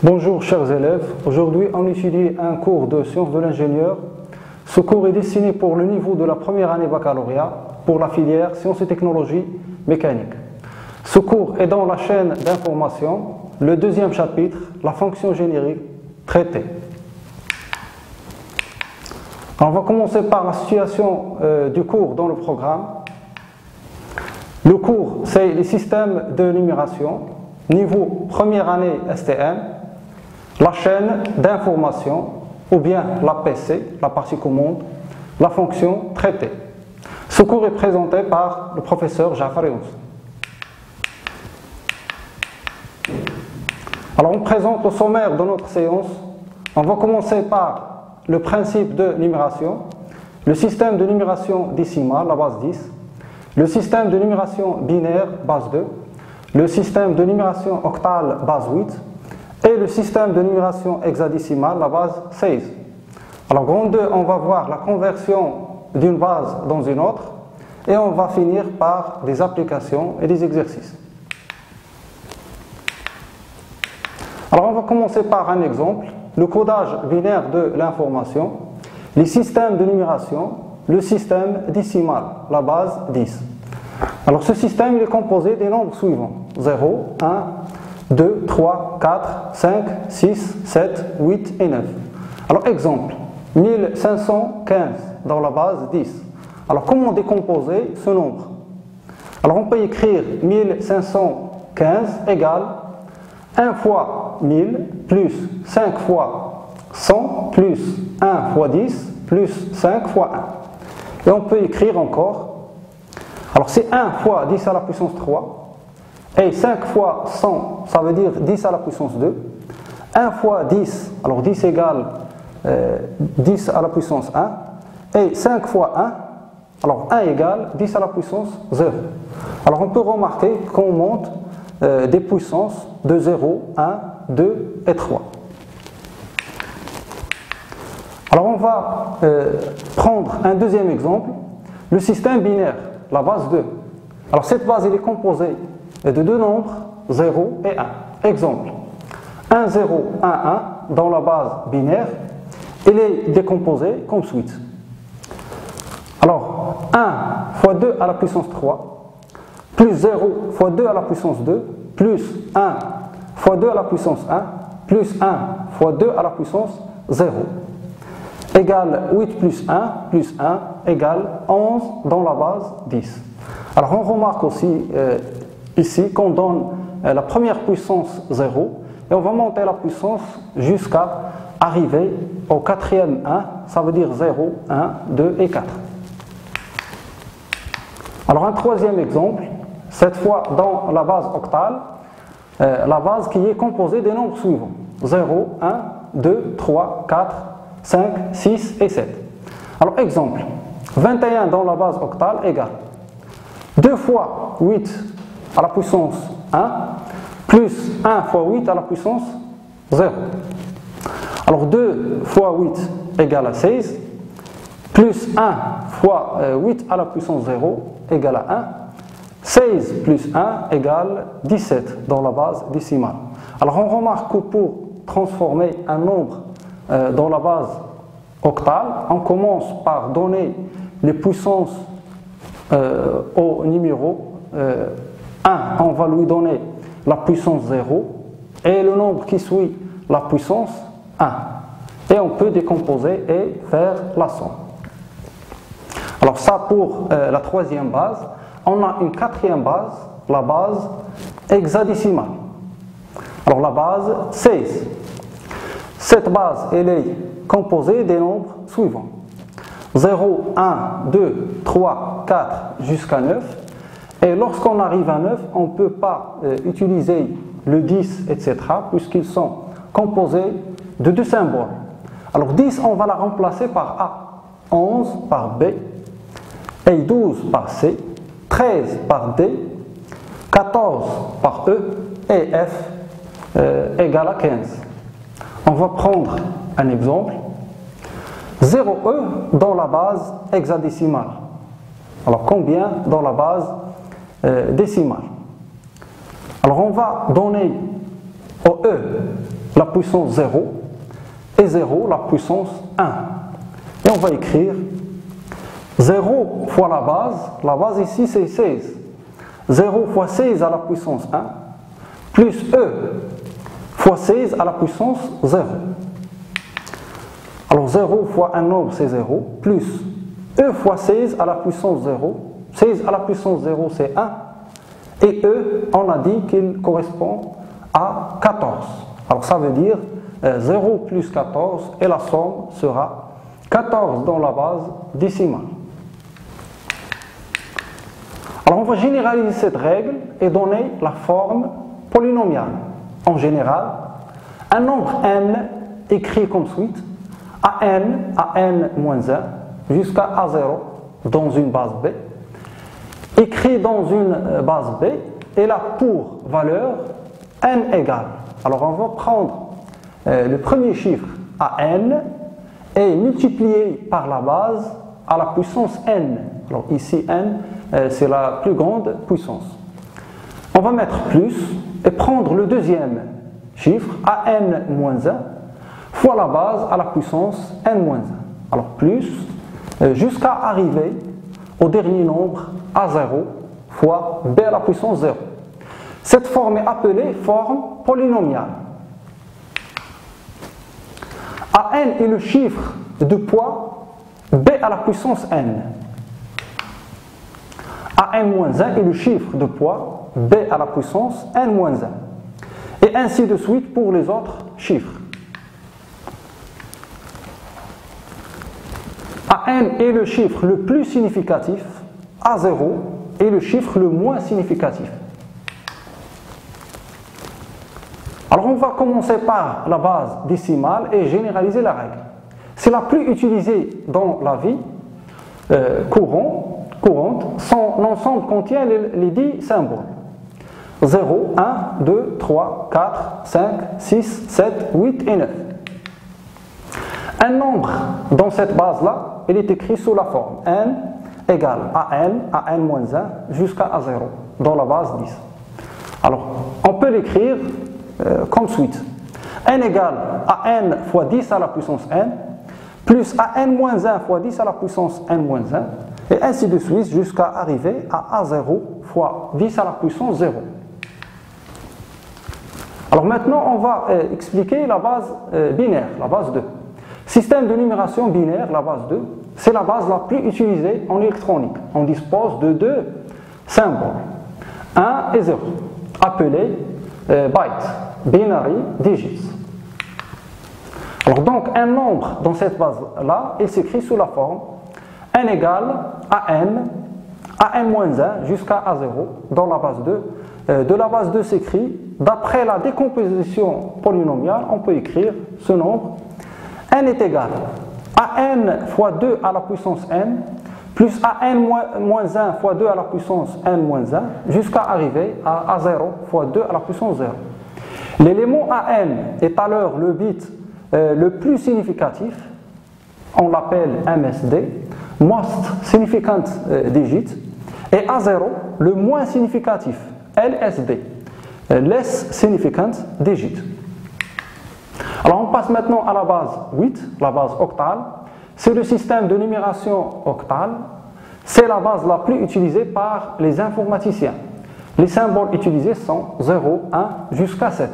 Bonjour chers élèves, aujourd'hui on étudie un cours de sciences de l'ingénieur. Ce cours est destiné pour le niveau de la première année baccalauréat pour la filière sciences et technologies mécaniques. Ce cours est dans la chaîne d'information, le deuxième chapitre, la fonction générique traitée. On va commencer par la situation du cours dans le programme. Le cours, c'est les systèmes de numération, niveau première année STM, la chaîne d'information, ou bien la PC, la partie commande, la fonction traitée. Ce cours est présenté par le professeur Jafar Younous. Alors on présente le sommaire de notre séance. On va commencer par le principe de numération, le système de numération décimale, la base 10, le système de numération binaire, base 2, le système de numération octale, base 8, et le système de numération hexadécimale, la base 16. Alors, grande 2, on va voir la conversion d'une base dans une autre, et on va finir par des applications et des exercices. Alors, on va commencer par un exemple, le codage binaire de l'information, les systèmes de numération, le système décimal, la base 10. Alors, ce système il est composé des nombres suivants, 0, 1, 2, 3, 4, 5, 6, 7, 8 et 9. Alors, exemple, 1515 dans la base 10. Alors, comment décomposer ce nombre? Alors, on peut écrire 1515 égale 1 fois 1000 plus 5 fois 100 plus 1 fois 10 plus 5 fois 1. Et on peut écrire encore, alors c'est 1 fois 10 à la puissance 3, et 5 fois 100, ça veut dire 10 à la puissance 2. 1 fois 10, alors 10 égale 10 à la puissance 1. Et 5 fois 1, alors 1 égale 10 à la puissance 0. Alors on peut remarquer qu'on monte des puissances de 0, 1, 2 et 3. Alors on va prendre un deuxième exemple, le système binaire, la base 2. Alors cette base elle est composée de deux nombres, 0 et 1. Exemple, 1, 0, 1, 1 dans la base binaire, elle est décomposée comme suit. Alors 1 fois 2 à la puissance 3, plus 0 fois 2 à la puissance 2, plus 1 fois 2 à la puissance 1, plus 1 fois 2 à la puissance 0, égale 8 plus 1 égale 11 dans la base 10. Alors on remarque aussi ici qu'on donne la première puissance 0 et on va monter la puissance jusqu'à arriver au quatrième 1, ça veut dire 0, 1, 2 et 4. Alors un troisième exemple, cette fois dans la base octale, la base qui est composée des nombres suivants, 0, 1, 2, 3, 4, 5, 6 et 7. Alors exemple, 21 dans la base octale égale 2 fois 8 à la puissance 1 plus 1 fois 8 à la puissance 0. Alors 2 fois 8 égale à 16 plus 1 fois 8 à la puissance 0 égale à 1. 16 plus 1 égale 17 dans la base décimale. Alors on remarque que pour transformer un nombre dans la base octale, on commence par donner les puissances au numéro 1, on va lui donner la puissance 0 et le nombre qui suit la puissance 1. Et on peut décomposer et faire la somme. Alors ça pour la troisième base. On a une quatrième base, la base hexadécimale. Alors la base 16. Cette base, elle est composée des nombres suivants. 0, 1, 2, 3, 4 jusqu'à 9. Et lorsqu'on arrive à 9, on ne peut pas utiliser le 10, etc. puisqu'ils sont composés de deux symboles. Alors 10, on va la remplacer par A, 11 par B, et 12 par C, 13 par D, 14 par E et F égale à 15. On va prendre un exemple. 0E dans la base hexadécimale. Alors combien dans la base décimale? Alors on va donner au E la puissance 0 et 0 la puissance 1. Et on va écrire 0 fois la base ici c'est 16. 0 fois 16 à la puissance 1 plus E fois 16 à la puissance 0. Alors 0 fois un nombre c'est 0 plus E fois 16 à la puissance 0. 16 à la puissance 0 c'est 1. Et E, on a dit qu'il correspond à 14. Alors ça veut dire 0 plus 14 et la somme sera 14 dans la base décimale. Alors on va généraliser cette règle et donner la forme polynomiale. En général, un nombre n écrit comme suite à n moins 1 jusqu'à A0 dans une base B, écrit dans une base B et là pour valeur n égale. Alors on va prendre le premier chiffre à n et multiplier par la base à la puissance n. Alors ici n c'est la plus grande puissance. On va mettre plus et prendre le deuxième chiffre à n moins 1 fois la base à la puissance n moins 1. Alors plus jusqu'à arriver au dernier nombre A0 fois b à la puissance 0. Cette forme est appelée forme polynomiale. AN est le chiffre de poids b à la puissance n. AN-1 est le chiffre de poids b à la puissance n-1. Et ainsi de suite pour les autres chiffres. AN est le chiffre le plus significatif, A0 est le chiffre le moins significatif. Alors on va commencer par la base décimale et généraliser la règle. C'est la plus utilisée dans la vie courante. Son ensemble contient les 10 symboles. 0, 1, 2, 3, 4, 5, 6, 7, 8 et 9. Un nombre dans cette base-là, il est écrit sous la forme n égale à n moins 1 jusqu'à A0 dans la base 10. Alors, on peut l'écrire comme suite. N égale à n fois 10 à la puissance n plus à n moins 1 fois 10 à la puissance n moins 1 et ainsi de suite jusqu'à arriver à A0 fois 10 à la puissance 0. Alors maintenant, on va expliquer la base binaire, la base 2. Système de numération binaire, la base 2, c'est la base la plus utilisée en électronique. On dispose de deux symboles, 1 et 0, appelés bytes, binary digits. Alors donc, un nombre dans cette base-là, il s'écrit sous la forme n égale à n moins 1 jusqu'à A0 dans la base 2. De la base 2 s'écrit, d'après la décomposition polynomiale, on peut écrire ce nombre. N est égal à n fois 2 à la puissance n plus à n moins 1 fois 2 à la puissance n moins 1 jusqu'à arriver à A0 fois 2 à la puissance 0. L'élément AN est alors le bit le plus significatif, on l'appelle MSD, Most Significant Digit, et A0 le moins significatif, LSD, Less Significant Digit. Alors on passe maintenant à la base 8, la base octale. C'est le système de numération octale. C'est la base la plus utilisée par les informaticiens. Les symboles utilisés sont 0, 1 jusqu'à 7.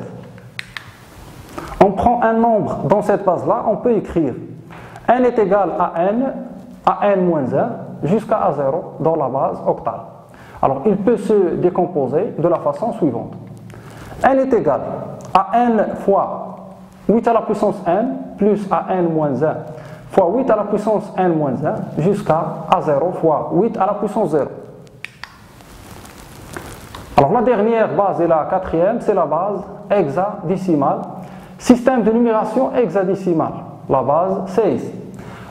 On prend un nombre dans cette base-là, on peut écrire n est égal à n moins 1 jusqu'à A0 dans la base octale. Alors il peut se décomposer de la façon suivante. n est égal à n fois 8 à la puissance n plus à n moins 1 fois 8 à la puissance n moins 1 jusqu'à A0 fois 8 à la puissance 0. Alors la dernière base et la quatrième, c'est la base hexadécimale. Système de numération hexadécimale, la base 16.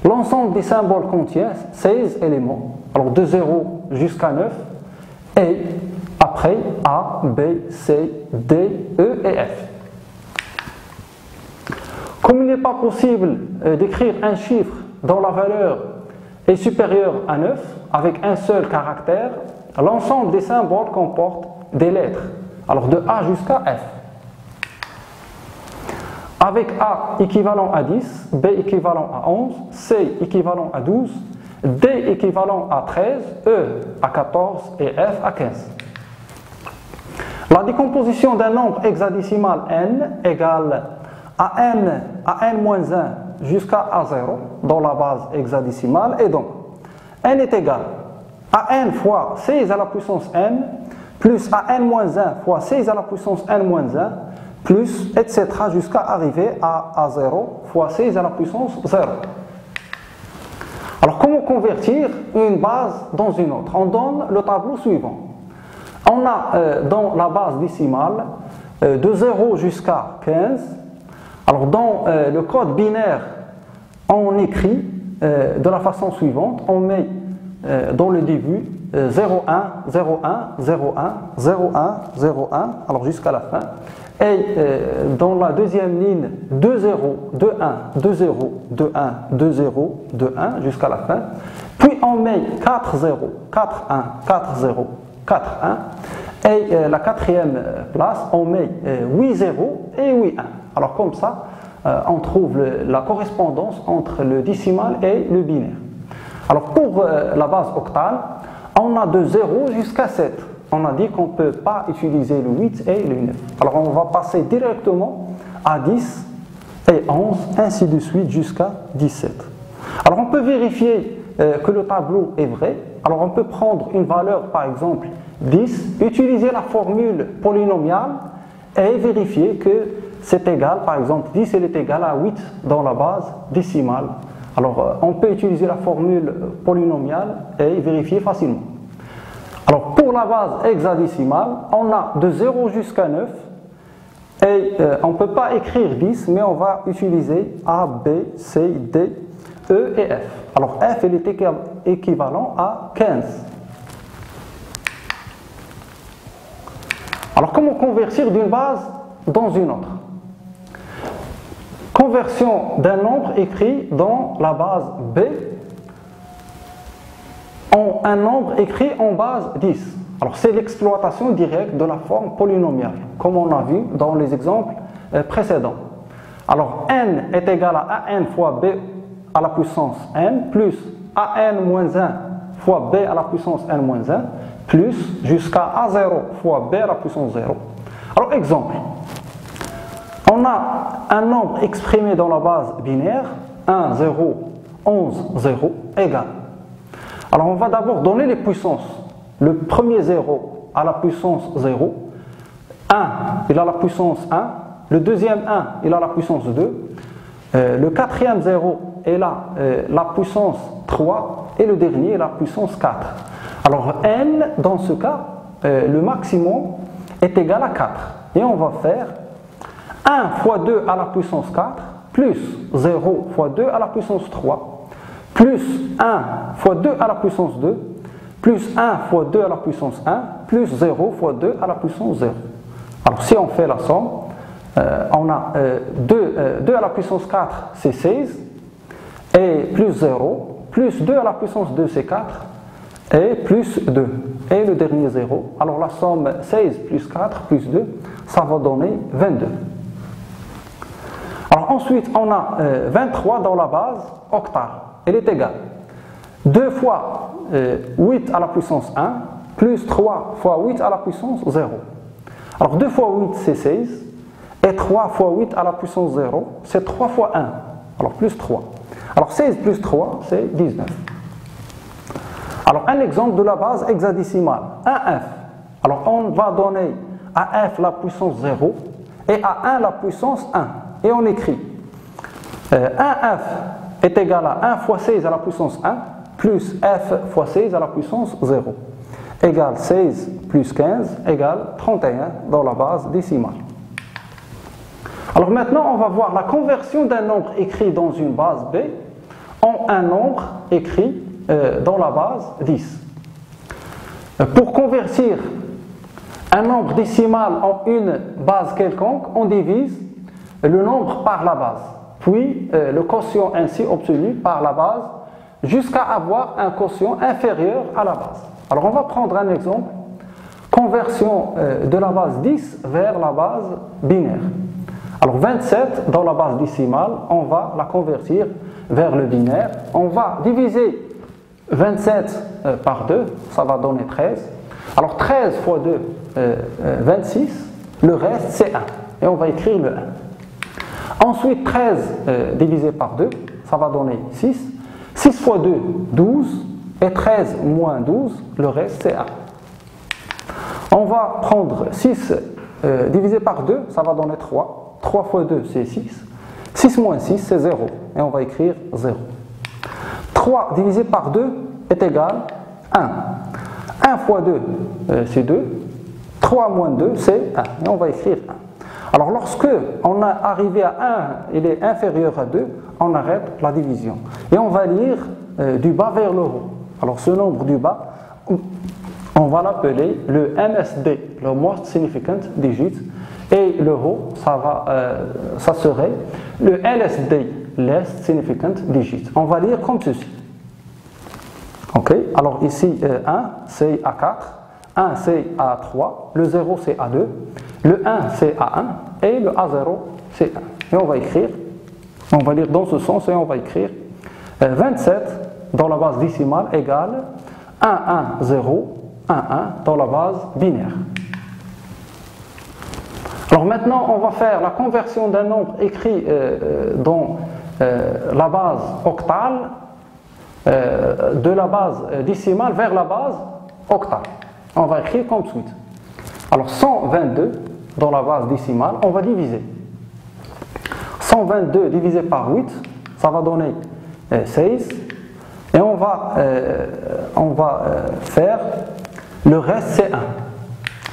L'ensemble des symboles contient 16 éléments, alors de 0 jusqu'à 9, et après A, B, C, D, E et F. Comme il n'est pas possible d'écrire un chiffre dont la valeur est supérieure à 9 avec un seul caractère, l'ensemble des symboles comporte des lettres, alors de A jusqu'à F. avec A équivalent à 10, B équivalent à 11, C équivalent à 12, D équivalent à 13, E à 14 et F à 15. La décomposition d'un nombre hexadécimal n égale à n-1 jusqu'à A0 dans la base hexadécimale, et donc n est égal à n fois 16 à la puissance n plus à n-1 fois 16 à la puissance n-1 plus etc. jusqu'à arriver à A0 fois 16 à la puissance 0. Alors comment convertir une base dans une autre? On donne le tableau suivant. On a dans la base décimale de 0 jusqu'à 15. Alors dans le code binaire, on écrit de la façon suivante. On met dans le début 0, 1, 0, 1, 0, 1, 0, 1, 0, 1, alors jusqu'à la fin. Et dans la deuxième ligne, 2, 0, 2, 1, 2, 0, 2, 1, 2, 0, 2, 1, jusqu'à la fin. Puis on met 4, 0, 4, 1, 4, 0, 4, 1. Et la quatrième place, on met 8, 0 et 8, 1. Alors comme ça, on trouve la correspondance entre le décimal et le binaire. Alors pour la base octale, on a de 0 jusqu'à 7. On a dit qu'on ne peut pas utiliser le 8 et le 9. Alors on va passer directement à 10 et 11, ainsi de suite jusqu'à 17. Alors on peut vérifier que le tableau est vrai. Alors on peut prendre une valeur, par exemple 10, utiliser la formule polynomiale et vérifier que c'est égal, par exemple 10 elle est égale à 8 dans la base décimale. Alors on peut utiliser la formule polynomiale et vérifier facilement. Alors pour la base hexadécimale, on a de 0 jusqu'à 9 et on ne peut pas écrire 10, mais on va utiliser A, B, C, D, E et F. Alors F il est équivalent à 15. Alors comment convertir d'une base dans une autre? Conversion d'un nombre écrit dans la base B en un nombre écrit en base 10. Alors c'est l'exploitation directe de la forme polynomiale, comme on a vu dans les exemples précédents. Alors n est égal à an fois b à la puissance n plus an-1 fois b à la puissance n-1 plus jusqu'à a0 fois b à la puissance 0. Alors exemple, on a un nombre exprimé dans la base binaire 1, 0, 11, 0 égale. Alors on va d'abord donner les puissances. Le premier 0 à la puissance 0, 1 il a la puissance 1, le deuxième 1 il a la puissance 2, le quatrième 0 il a la puissance 3 et le dernier est la puissance 4. Alors n dans ce cas, le maximum est égal à 4 et on va faire 1 fois 2 à la puissance 4 plus 0 fois 2 à la puissance 3 plus 1 fois 2 à la puissance 2 plus 1 fois 2 à la puissance 1 plus 0 fois 2 à la puissance 0. Alors si on fait la somme, on a 2 à la puissance 4 c'est 16 et plus 0 plus 2 à la puissance 2 c'est 4 et plus 2 et le dernier 0. Alors la somme 16 plus 4 plus 2 ça va donner 22. Alors ensuite on a 23 dans la base octale. Elle est égale 2 fois 8 à la puissance 1 plus 3 fois 8 à la puissance 0. Alors 2 fois 8 c'est 16 et 3 fois 8 à la puissance 0 c'est 3 fois 1. Alors plus 3. Alors 16 plus 3 c'est 19. Alors un exemple de la base hexadécimale, 1f. Alors on va donner à f la puissance 0 et à 1 la puissance 1. Et on écrit 1f est égal à 1 fois 16 à la puissance 1 plus f fois 16 à la puissance 0 égale 16 plus 15 égale 31 dans la base décimale. Alors maintenant on va voir la conversion d'un nombre écrit dans une base B en un nombre écrit dans la base 10. Pour convertir un nombre décimal en une base quelconque, on divise le nombre par la base, puis le quotient ainsi obtenu par la base jusqu'à avoir un quotient inférieur à la base. Alors on va prendre un exemple, conversion de la base 10 vers la base binaire. Alors 27 dans la base décimale, on va la convertir vers le binaire. On va diviser 27 par 2, ça va donner 13. Alors 13 fois 2, 26, le reste c'est 1. Et on va écrire le 1. Ensuite 13 divisé par 2, ça va donner 6. 6 fois 2, 12. Et 13 moins 12, le reste c'est 1. On va prendre 6 divisé par 2, ça va donner 3. 3 fois 2 c'est 6. 6 moins 6 c'est 0. Et on va écrire 0. 3 divisé par 2 est égal à 1. 1 fois 2 c'est 2. 3 moins 2 c'est 1. Et on va écrire 1. Alors lorsque on est arrivé à 1, il est inférieur à 2, on arrête la division. Et on va lire du bas vers le haut. Alors ce nombre du bas, on va l'appeler le MSD, le Most Significant Digit, et le haut, ça serait le LSD, Least Significant Digit. On va lire comme ceci. Ok, alors ici 1 c'est à 4, 1 c'est à 3, le 0 c'est à 2, le 1 c'est à 1 et le A0 c'est 1. Et on va écrire, on va lire dans ce sens et on va écrire 27 dans la base décimale égale 1, 1, 0, 1, 1 dans la base binaire. Alors maintenant, on va faire la conversion d'un nombre écrit dans la base octale, de la base décimale vers la base octale. On va écrire comme suite. Alors 122 dans la base décimale, on va diviser. 122 divisé par 8, ça va donner 16. Et on va faire le reste, c'est 1.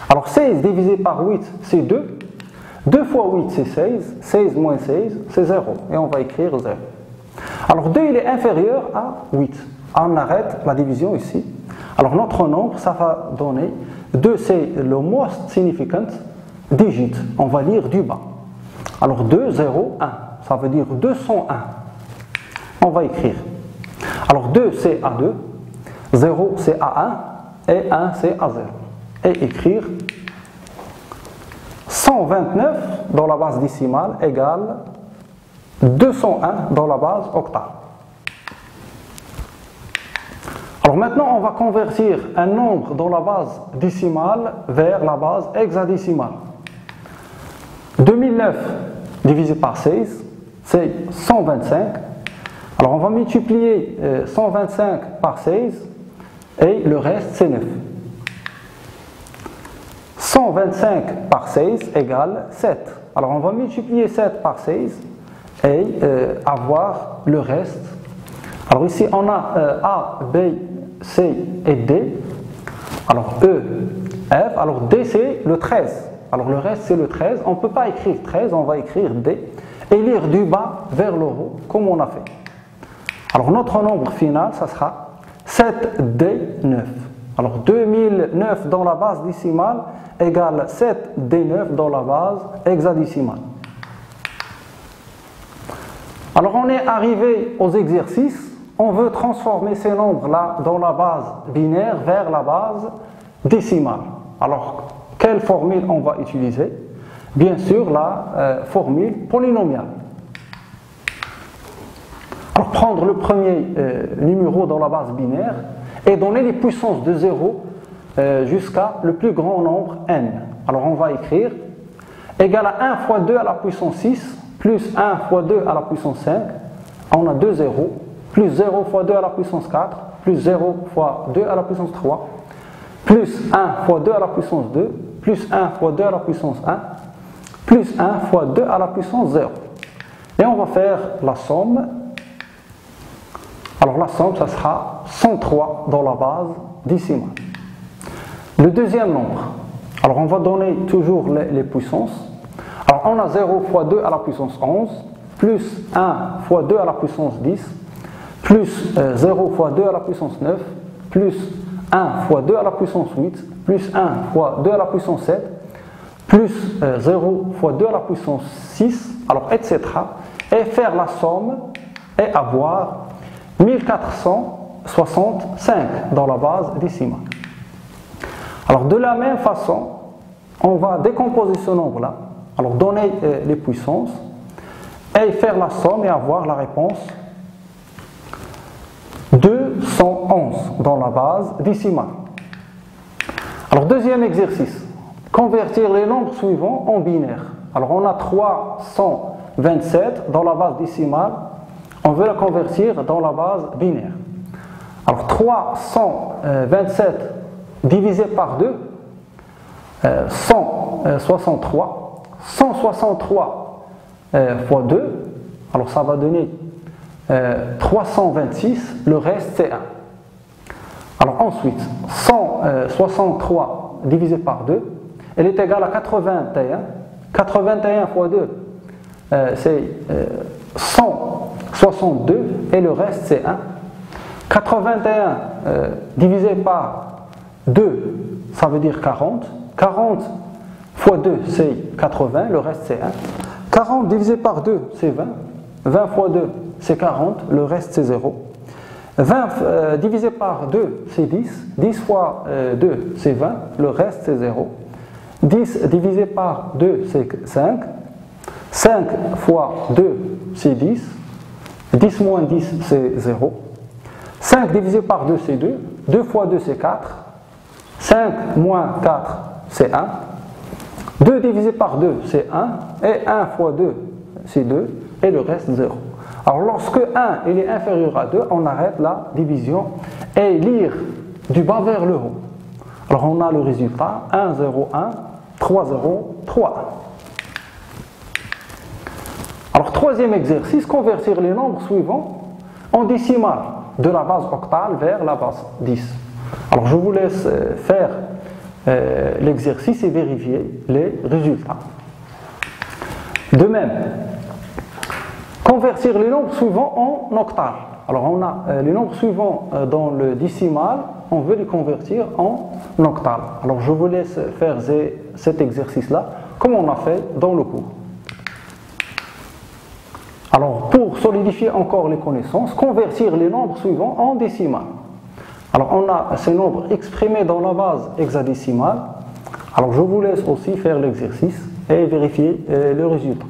Alors 16 divisé par 8, c'est 2. 2 fois 8, c'est 16. 16 moins 16, c'est 0. Et on va écrire 0. Alors 2, il est inférieur à 8. On arrête la division ici. Alors notre nombre, ça va donner 2, c'est le Most Significant Digit. On va lire du bas. Alors 2, 0, 1. Ça veut dire 201. On va écrire. Alors 2 c'est à 2, 0 c'est à 1 et 1 c'est à 0. Et écrire 129 dans la base décimale égale 201 dans la base octale. Alors maintenant on va convertir un nombre dans la base décimale vers la base hexadécimale. 2009 divisé par 16 c'est 125. Alors on va multiplier 125 par 16 et le reste c'est 9. 125 par 16 égale 7. Alors on va multiplier 7 par 16 et avoir le reste. Alors ici on a A, B, C et D. Alors E, F. Alors D c'est le 13. Alors le reste c'est le 13. On ne peut pas écrire 13, on va écrire D et lire du bas vers le haut comme on a fait. Alors notre nombre final, ça sera 7D9. Alors 2009 dans la base décimale égale 7D9 dans la base hexadécimale. Alors on est arrivé aux exercices. On veut transformer ces nombres-là dans la base binaire vers la base décimale. Alors quelle formule on va utiliser? Bien sûr la formule polynomiale. Alors prendre le premier numéro dans la base binaire et donner les puissances de 0 jusqu'à le plus grand nombre n. Alors on va écrire égal à 1 fois 2 à la puissance 6 plus 1 fois 2 à la puissance 5. On a 2 zéros, plus 0 fois 2 à la puissance 4, plus 0 fois 2 à la puissance 3, plus 1 fois 2 à la puissance 2, plus 1 fois 2 à la puissance 1, plus 1 fois 2 à la puissance 0. Et on va faire la somme. Alors la somme, ça sera 103 dans la base décimale. Le deuxième nombre, alors on va donner toujours les puissances. Alors on a 0 fois 2 à la puissance 11, plus 1 fois 2 à la puissance 10, plus 0 fois 2 à la puissance 9, plus 1 fois 2 à la puissance 8, plus 1 fois 2 à la puissance 7, plus 0 fois 2 à la puissance 6, alors etc. Et faire la somme et avoir 1465 dans la base décimale. Alors de la même façon, on va décomposer ce nombre-là. Alors donner les puissances et faire la somme et avoir la réponse 211 dans la base décimale. Alors deuxième exercice, convertir les nombres suivants en binaire. Alors on a 327 dans la base décimale, on veut la convertir dans la base binaire. Alors 327 divisé par 2, 163. 163 fois 2, alors ça va donner 326, le reste c'est 1. Alors ensuite, 163 divisé par 2, elle est égale à 81. 81 fois 2, c'est 162 et le reste c'est 1. 81 divisé par 2, ça veut dire 40. 40 fois 2, c'est 80, le reste c'est 1. 40 divisé par 2, c'est 20. 20 fois 2, c'est 40, le reste c'est 0. 20 divisé par 2, c'est 10. 10 fois 2, c'est 20, le reste c'est 0. 10 divisé par 2, c'est 5. 5 fois 2, c'est 10. 10 moins 10, c'est 0. 5 divisé par 2, c'est 2. 2 fois 2, c'est 4. 5 moins 4, c'est 1. 2 divisé par 2, c'est 1. Et 1 fois 2, c'est 2. Et le reste, 0. Alors lorsque 1 il est inférieur à 2, on arrête la division et lire du bas vers le haut. Alors on a le résultat 1, 0, 1, 3, 0, 3. Alors troisième exercice, convertir les nombres suivants en décimales de la base octale vers la base 10. Alors je vous laisse faire l'exercice et vérifier les résultats. De même, convertir les nombres suivants en octales. Alors on a les nombres suivants dans le décimal, on veut les convertir en octales. Alors je vous laisse faire cet exercice-là, comme on a fait dans le cours. Alors pour solidifier encore les connaissances, convertir les nombres suivants en décimales. Alors on a ces nombres exprimés dans la base hexadécimale. Alors je vous laisse aussi faire l'exercice et vérifier le résultat.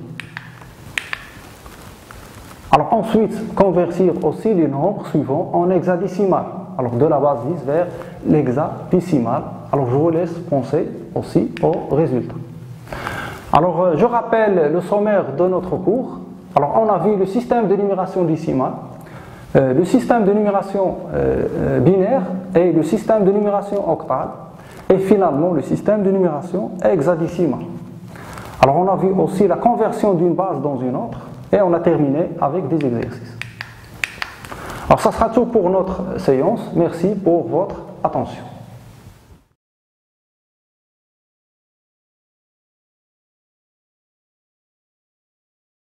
Alors ensuite, convertir aussi les nombres suivants en hexadécimal. Alors de la base 10 vers l'hexadécimal. Alors je vous laisse penser aussi au résultat. Alors je rappelle le sommaire de notre cours. Alors on a vu le système de numération décimale, le système de numération binaire et le système de numération octale et finalement le système de numération hexadécimale. Alors on a vu aussi la conversion d'une base dans une autre et on a terminé avec des exercices. Alors ça sera tout pour notre séance. Merci pour votre attention.